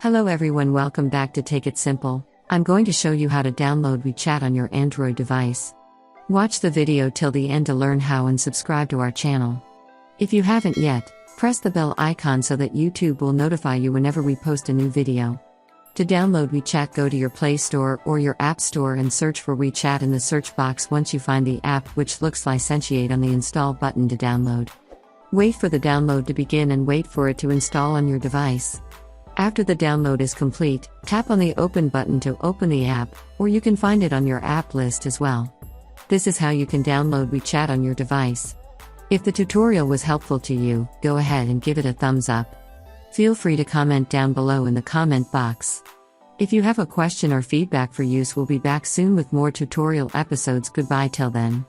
Hello everyone, welcome back to Take It Simple. I'm going to show you how to download WeChat on your Android device. Watch the video till the end to learn how and subscribe to our channel. If you haven't yet, press the bell icon so that YouTube will notify you whenever we post a new video. To download WeChat, go to your Play Store or your App Store and search for WeChat in the search box once you find the app which looks licenciate on the install button to download. Wait for the download to begin and wait for it to install on your device. After the download is complete, tap on the Open button to open the app, or you can find it on your app list as well. This is how you can download WeChat on your device. If the tutorial was helpful to you, go ahead and give it a thumbs up. Feel free to comment down below in the comment box. If you have a question or feedback for use, we'll be back soon with more tutorial episodes. Goodbye till then.